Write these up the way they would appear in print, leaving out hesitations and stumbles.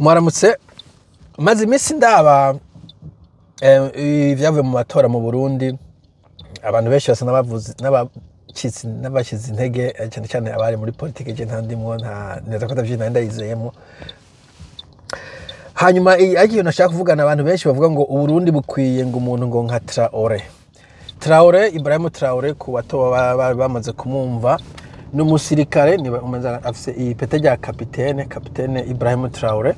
Mwaramutse maze iminsi ndaba ibyavuye mu matora mu Burundi abantu benshi basa n'abashyize intege cyane cyane abari muri politike je ntandimwo nta neza ko ndavyina ndayizeyemo. Hanyuma agiye nashaka kuvugana abantu benshi bavuga ngo Uburundi bukwiye ngo umuntu ngo nka Traoré Ibrahim Traoré ku bato bamaze kumumva n'umusirikare ni afise ipete rya kapitene Ibrahim Traoré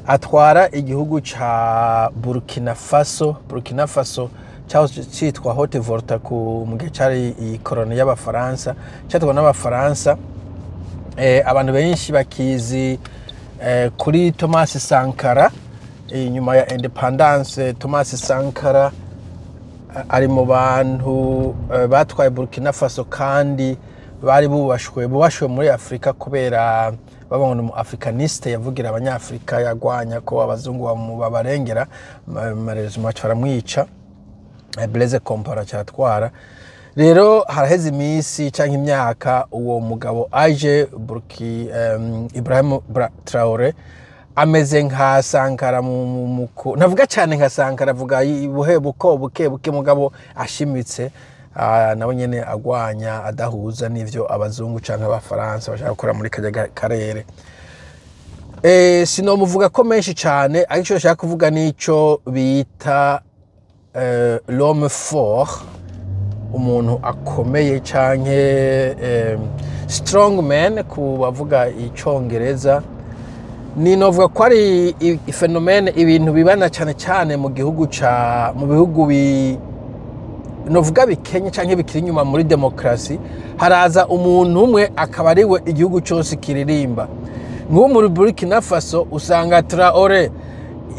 atwara igihugu ca Burkina Faso cyitwa Haute Volta ku mugihe cari ikoroni y'abafaransa cyatwa n'abafaransa. Abantu benshi bakizi kuri Thomas Sankara inyuma ya independence. Thomas Sankara ari mu bantu batwaye Burkina Faso kandi bari bubashwe muri Afrika kubera babona mu africaniste yavugira abanyafrika yagwanya ko abazungu babarengera marezo baramwica. Blaise Compaoré cyatwara rero haraheze imisi canke imyaka uwo mugabo aje Ibrahim Traoré ameze nka Sankara navuga cyane nka Sankara avuga buke mugabo ashimitse nawe nyene agwanya adahuza n'ivyo abazungu canke abafaransa bashaka gukora muri kajya karere. Sinomuvuga ko menshi cyane ariko nshaka kuvuga nico bita l'homme fort, umuntu akomeye canke strong man ku bavuga icongereza. Ni novuga ko ari phenomene ibintu bibana cyane mu bihugu novuga bikenye canke bikiri inyuma muri demokrasi, haraza umuntu umwe akaba ariwe igihugu cyose kiririmba. Nk'ubu muri Burkina Faso usanga Traoré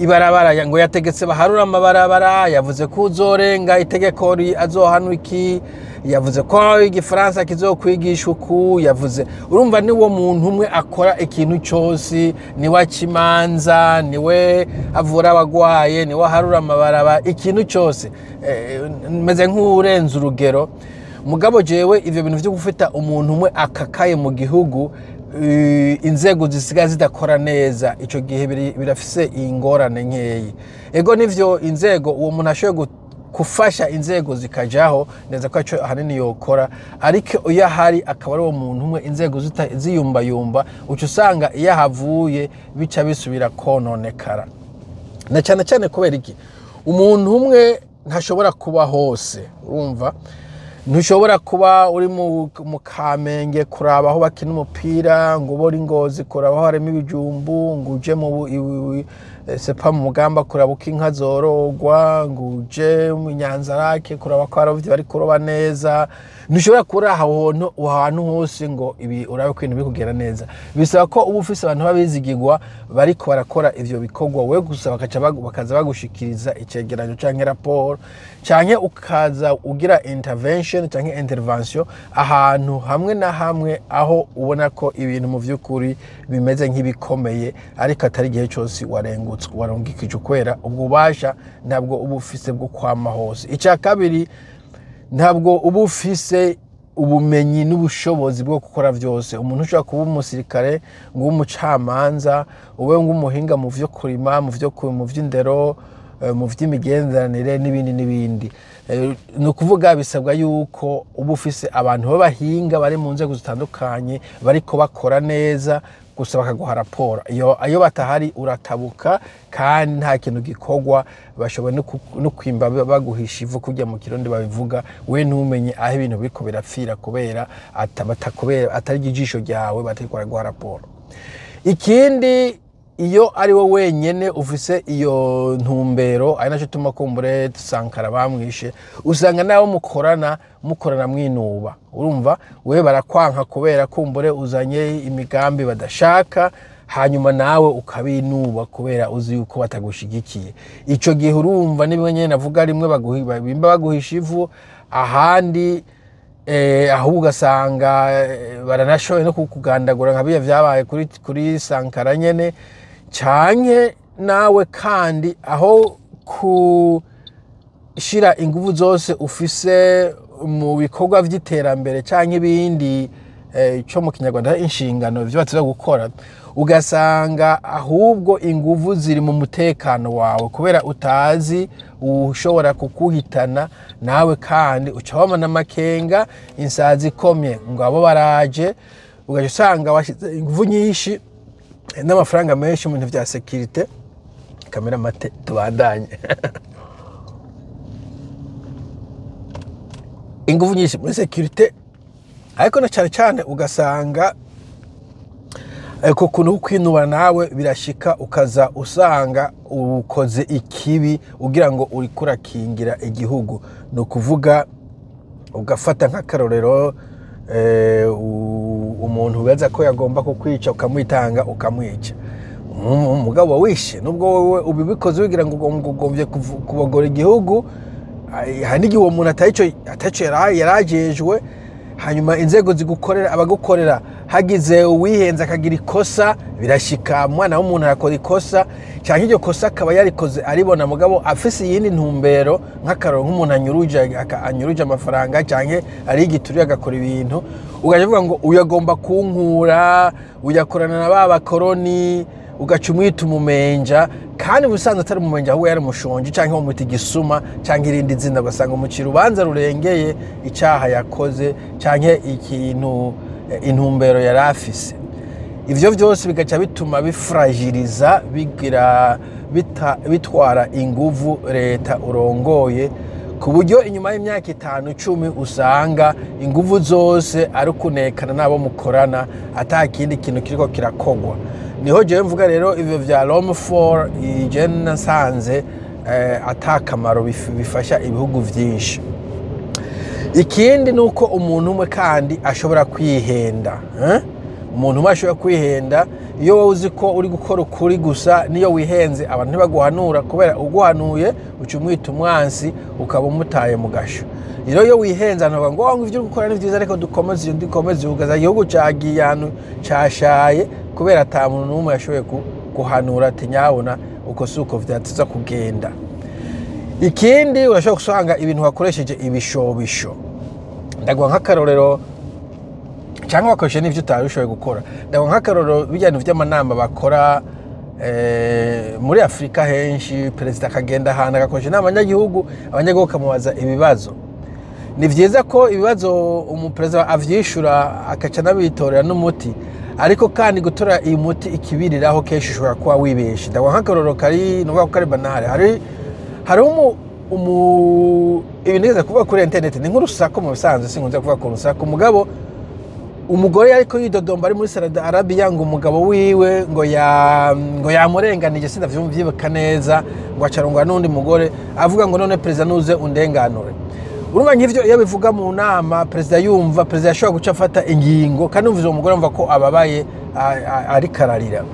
ibarabara ngo yategetse baharura amabarabara, yavuze ko uzorenga itegeko azohanwa iki, yavuze ko igifaransa kizokwigisha uku, yavuze urumva ni wo muntu umwe akora ikintu cyose, ni wa kimanza, niwe avura abagwaye, ni wa harura amabarabara, ikintu cyose meze nk'urenze urugero. Mugabo jewe ivyo bintu byo gufita umuntu umwe akakaye mu gihugu, inzego zisigaye zidakora neza, ico gihe birafise ingorane nkeyi. Ego nivyo inzego uwo muntu ashoboye kufasha inzego zikajaho neza ko aco hanini yokora, ariko iyo hari akaba ari uwo muntu umwe inzego ziyumbayumba uco usanga iyo havuye bica bisubira kononekara. Na cyane kubera iki umuntu umwe ntashobora kuba hose. Urumva ntushobora kuba uri mu Kamenge kuraba aho bakina umupira, ngo ubore Ngozi kuraba aho harimo ibijumbu, ngo uje mu sepa mu Mugamba kuraba uko inka zorogwa, ngo uje mu Nyanzarake kuraba ko abarovyi bari kuroba neza. Ntushobora kuri ahantu hose ngo ibi urabe ko ibintu biri kugera neza. Bisaba ko uba ufise abantu babizigirwa bariko barakora ivyo bikorwa, we gusa bakaza bagushikiriza icegeranyo canke raporo, canke ukaza ugira intervention canke intervention ahantu hamwe na hamwe aho ubona ko ibintu mu vy'ukuri bimeze nk'ibikomeye, ariko atari igihe cyose warungikije kwera ububasha ntabwo uba ufise bwo kwama hose. Icya kabiri, ntabwo uba ufise ubumenyi n'ubushobozi bwo gukora vyose. Umuntu ushobora kuba umusirikare, ngo umucamanza, ube ng'umuhinga mu vyo kurima, mu vy'indero, mu vy'imigenderanire n'ibindi. Ni ukuvuga bisabwa yuko uba ufise abantu b'abahinga bari mu nzego zitandukanye bariko bakora neza, gusa bakaguha raporo. Iyo batahari uratabuka kandi nta kintu gikorwa, bashoboye no kwimba baguhisha ivu kujya mu Kirundi babivuga, we ntumenye aho ibintu biriko birapfira kubera atari ijisho ryawe batariko baraguha raporo. Ikindi, iyo ari wo wenyene ufise iyo ntumbero, ari naco tuma kumbure Sankara bamwishe, usanga nawe mukorana mwinuba. Urumva we barakwanka kubera kumbure uzanye imigambi badashaka, hanyuma nawe ukabinuba kubera uzi yuko batagushigikiye. Ico gihe urumva nibwo nyene navuga rimwe baguhisha ivu, ahandi ahubwo ugasanga baranashoboye no kukugandagura nka biya vyabaye kuri Sankara nyene. Canke nawe kandi aho kushira inguvu zose ufise mu bikorwa vy'iterambere canke ibindi cyo mu Kinyarwanda inshingano byo batuza gukora, ugasanga ahubwo inguvu ziri mu mutekano wawe kubera utazi ushobora kukuhitana nawe, kandi uca wamana amakenga insazi ikomye ngo abo baraje, ugaca usanga washize inguvu nyinshi n'amafaranga menshi mu bintu vya security. Kamera mate tubandanye. Inguvu nyinshi muri security, ariko na cyane cyane ugasanga ko kuntu kwinubana nawe birashika ukaza usanga ukoze ikibi ugira ngo uri kurakingira igihugu. No kuvuga ugafata nk'akarorero umuntu weza ko yagomba kukwica ukamwitanga ukamwica, umugabo wishe nubwo wowe ubibikoze wigira ngo ugombye kubogora igihugu. Hani gihe uwo muntu ataco yarajejwe, hanyuma inzego zigukorera abagukorera hagize uwihenza akagira ikosa, birashika mwana w'umuntu arakora ikosa cyangwa iryo kosa akaba yarikoze aribona mugabo afise yindi ntumbero, nk'akaroro nk'umuntu anyuruje amafaranga cyangwa ari igituri agakora ibintu, ugaje uvuga ngo uyagomba kunkura, uyakorana na baba koroni, ugaca umwita umumenja, kandi ubusanzwe atari umumenja ahubwo yari umushonji cyangwa umwita igisuma cyangwa irindi zina, ugasanga umucira ubanza rurengeye icyaha yakoze cyangwa ikintu intumbero yari afise. Ivyo vyose bigaca bituma bifragiliza bitwara inguvu leta urongoye, ku buryo inyuma y'imyaka 5-10 usanga inguvu zose ari kunekana nabo mukorana atakindi kintu kiriko kirakogwa. Niho jewe mvuga rero ivyo vya Rome 4 ijene nasanze atakamaro bifasha ibihugu vyinshi. Ikindi nuko umuntu umwe kandi ashobora kwihenda, umuntu umwe ashobora kwihenda iyo wowe uzi ko uri gukora ukuri gusa, niyo wihenze abantu ntibaguhanura kubera uguhanuye uca umwita umwansi ukaba umutaye mu gasho. Rero iyo wihenze abantu bavuga ngo ivyo gukora ni vyiza ariko dukomeze ugaza igihugu cagiye ahantu cashaye kubera ata muntu n'umwe yashoboye guhanura ati nyabona uko suko vyatiza kugenda. Ikindi urashobora gusanga ibintu wakoresheje ibishobisho, ndagwa nk'akarorero cyangwa wakoresheje n'ivyo utabishoboye gukora. Ndagwa nk'akarorero bijyana vy'amanama bakora muri Afrika henshi, perezida akagenda ahantu agakoresha n'abanyagihugu, abanyagihugu kamubaza ibibazo. Ni vyiza ko ibibazo umuperezida avyishura akaca nabitorera n'umuti, ariko kandi gutora iyi muti ikibiriraho kenshi ushobora kuba wibeshe. Ndagwa nk'akarorero kari nuvuga ko kari banale, hari ibintu nigeze kuvuga kuri internet, ni nk'urusaku mu bisanzwe, sinkunze kuvuga ku rusaku. Umugabo umugore ariko yidodomba ari muri Saudi Arabia ngo umugabo wiwe ngo yamurenganije, sindavyumvyibuka neza, ngo acarongwa n'undi mugore avuga ngo none perezida nuze undenganure. Urumva nk'ivyo iyo bivuga mu nama perezida yumva, perezida yashobora guca afata ingingo kandi umvize uwo mugore umva ko ababaye ari kararira.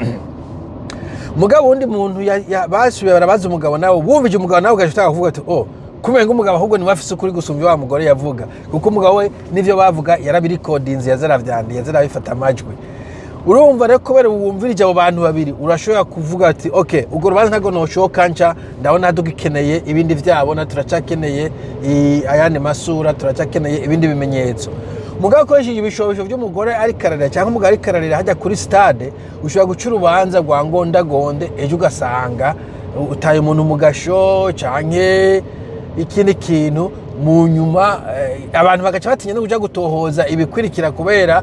Mugabo undi muntu basubiye barabaza umugabo nawe, bumvije umugabo nawe ugashaka kuvuga ati kumenga umugabo ahubwo ni wafise ukuri gusumvya wa mugore yavuga, kuko umugabo we nivyo bavuga yarabirikodinze, yazaravyandiye, yazarabifata amajwi. Urumva rero kubera wumvirije abo bantu babiri urashobora kuvuga ati okay, ubwo rubanza ntago noshoka nca ndabona dugikeneye ibindi vyabona, turacakeneye ayandi masura, turacakeneye ibindi bimenyetso. Mugabo koresheje ibishobisho by'umugore ari kararira cyangwa umugabo ari kararira hajya kuri stade, ushobora guca urubanza rwa ngondagonde, ejo ugasanga utaye umuntu mu gasho canke ikindi kintu, mu nyuma abantu bagaca batinya no kuja gutohoza ibikwirikira kubera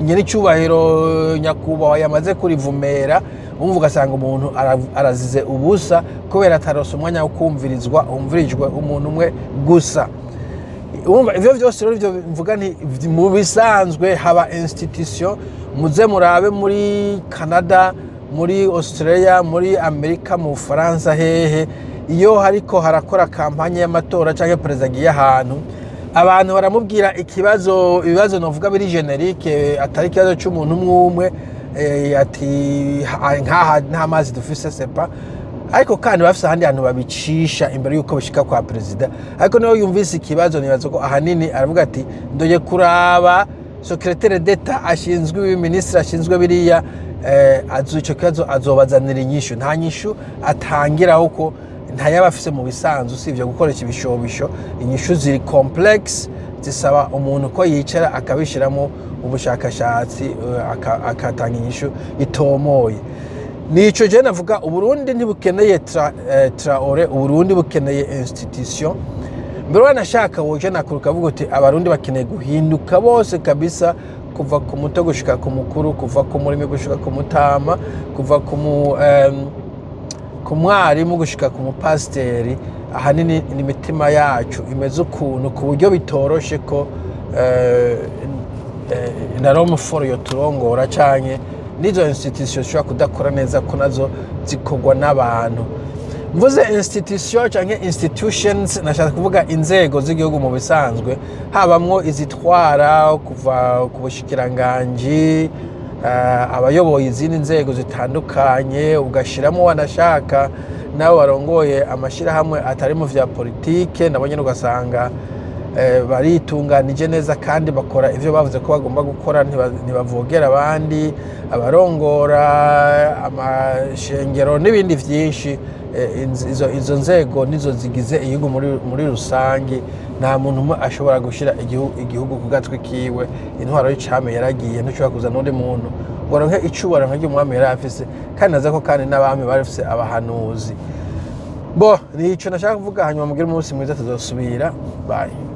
nyir'icyubahiro nyakubahwa yamaze kurivumera. Umva ugasanga umuntu arazize ubusa kubera atarose umwanya wo kumvirizwa, umvirijwe umuntu umwe gusa. Umva ivyo vyose rero ivyo mvuga nti mu bisanzwe haba institution, muze murabe muri Canada, muri Australia, muri Amerika, mu Faransa, hehe iyo hariko harakora kampanye y'amatora canke perezida agiye ahantu, abantu baramubwira ibibazo novuga biri generique, atari ikibazo c'umuntu umwe ati nta mazi dufise sepa, ariko kandi bafise ahandi hantu babicisha imbere yuko bishika kwa perezida. Ariko niyo yumvise ikibazo nibaza ko ahanini aravuga ati ndoye kuraba secrétaire d'État ashinzwe, ministre ashinzwe biriya, ico kibazo azobazanira inyishu. Nta nyishu atangiraho ko ntayaba afise mu bisanzwe usivye gukoresha ibishobisho. Inyishu ziri complex zisaba umuntu ko yicara akabishiramo ubushakashatsi akatanga inyishu itomoye. Nico je navuga Uburundi ntibukeneye Traoré, Uburundi bukeneye institution. Mbere wanashaka woje nakuruka vuga uti abarundi bakeneye guhinduka bose kabisa, kuva ku muto gushika ku mukuru, kuva ku murimi gushika ku mutama, kuva ku mwarimu gushika ku mupasiteri. Ahanini imitima yacu imeze ukuntu ku buryo bitoroshe ko na Rome for yo turongora canke nizo institution shobora kudakora neza ko nazo zikorwa n'abantu. Mvuze institution canke institutions nashaka kuvuga inzego z'igihugu mu bisanzwe, habamwo izitwara kuva ku bushikiranganji, abayoboye izindi nzego zitandukanye, ugashiramo wanashaka nawe warongoye amashirahamwe atari mu vya politike, nabo nyene ugasanga baritunganije neza kandi bakora ivyo bavuze ko bagomba gukora, ntibavogera abandi, abarongora amashengero n'ibindi vyinshi. Izo nzego nizo zigize igihugu muri rusangi. Nta muntu umwe ashobora gushira igihugu ku gatwe kiwe. Intwaro y'icame yaragiye, ntushobora kuza n'undi muntu ngo ronke icubaro nk'umwami yari afise, kandi naza ko kandi n'abami bari bafise abahanuzi. Bo nico nashaka kuvuga, hanyuma mugire umunsi mwiza, tuzosubira. Bye.